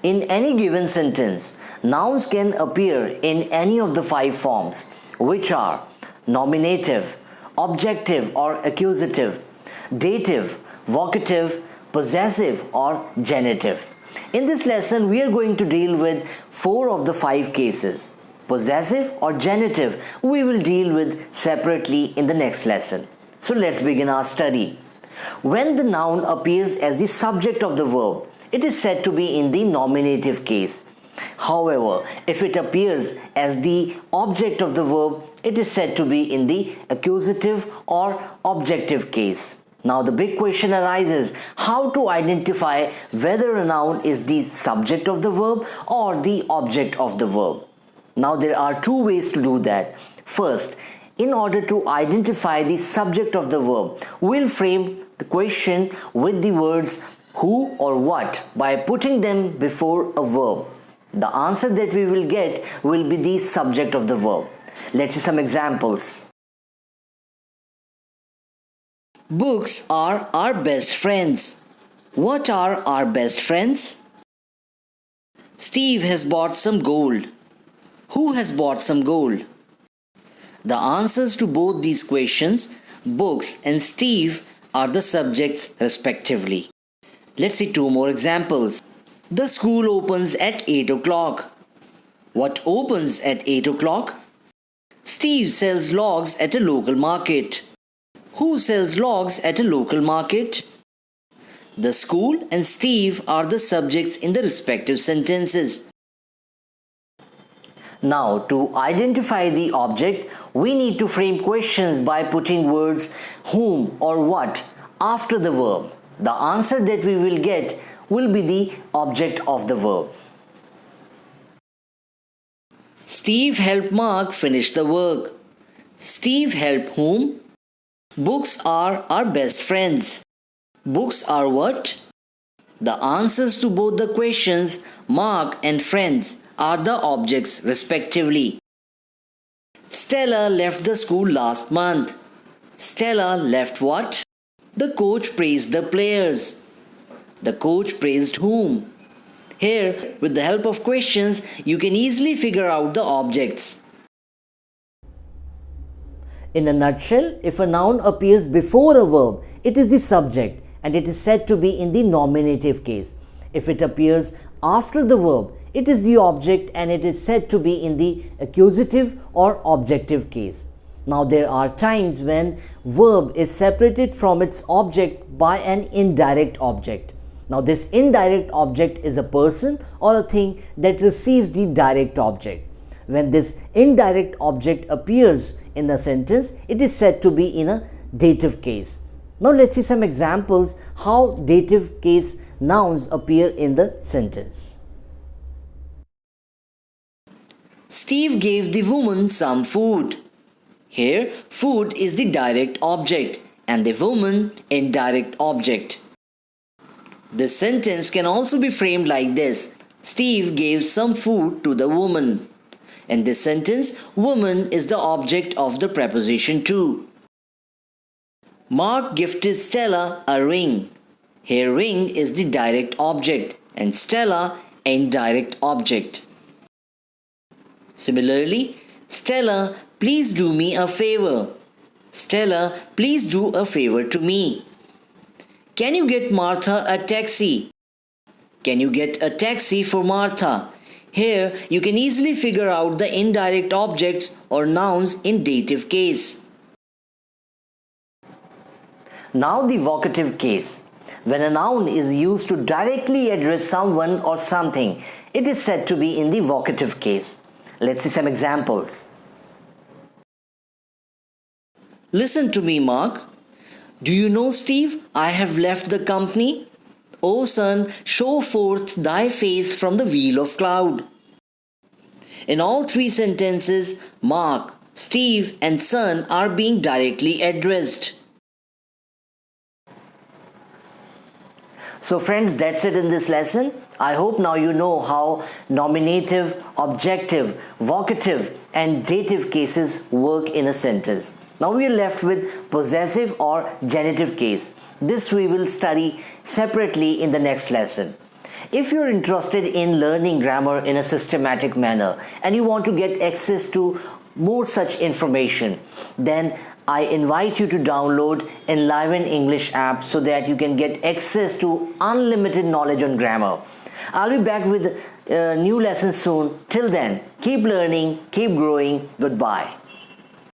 In any given sentence, nouns can appear in any of the five forms, which are nominative, objective or accusative, dative, vocative, possessive or genitive. In this lesson, we are going to deal with 4 of the 5 cases. Possessive or genitive we will deal with separately in the next lesson. So let's begin our study. When the noun appears as the subject of the verb, it is said to be in the nominative case. However, if it appears as the object of the verb, it is said to be in the accusative or objective case. Now the big question arises, how to identify whether a noun is the subject of the verb or the object of the verb. Now there are 2 ways to do that. First, in order to identify the subject of the verb, we'll frame the question with the words who or what by putting them before a verb. The answer that we will get will be the subject of the verb. Let's see some examples. Books are our best friends. What are our best friends? Steve has bought some gold. Who has bought some gold? The answers to both these questions, books and Steve, are the subjects respectively. Let's see 2 more examples. The school opens at 8 o'clock. What opens at 8 o'clock? Steve sells logs at a local market. Who sells logs at a local market? The school and Steve are the subjects in the respective sentences. Now, to identify the object, we need to frame questions by putting words whom or what after the verb. The answer that we will get will be the object of the verb. Steve helped Mark finish the work. Steve helped whom? Books are our best friends. Books are what? The answers to both the questions, Mark and friends, are the objects respectively. Stella left the school last month. Stella left what? The coach praised the players. The coach praised whom? Here, with the help of questions, you can easily figure out the objects. In a nutshell, if a noun appears before a verb, it is the subject and it is said to be in the nominative case. If it appears after the verb, it is the object and it is said to be in the accusative or objective case. Now there are times when verb is separated from its object by an indirect object. Now this indirect object is a person or a thing that receives the direct object. When this indirect object appears in the sentence, it is said to be in a dative case. Now let's see some examples how dative case nouns appear in the sentence. Steve gave the woman some food. Here, food is the direct object and the woman indirect object. This sentence can also be framed like this. Steve gave some food to the woman. In this sentence, woman is the object of the preposition to. Mark gifted Stella a ring. Here, ring is the direct object and Stella indirect object. Similarly, Stella, please do me a favor. Stella, please do a favor to me. Can you get Martha a taxi? Can you get a taxi for Martha? Here, you can easily figure out the indirect objects or nouns in dative case. Now the vocative case. When a noun is used to directly address someone or something, it is said to be in the vocative case. Let's see some examples. Listen to me, Mark. Do you know, Steve, I have left the company? O sun, show forth thy face from the wheel of cloud. In all 3 sentences, Mark, Steve and son are being directly addressed. So friends, that's it in this lesson. I hope now you know how nominative, objective, vocative and dative cases work in a sentence. Now we are left with possessive or genitive case. This we will study separately in the next lesson. If you're interested in learning grammar in a systematic manner and you want to get access to more such information, then I invite you to download Enliven English app so that you can get access to unlimited knowledge on grammar. I'll be back with new lessons soon. Till then, keep learning, keep growing. Goodbye.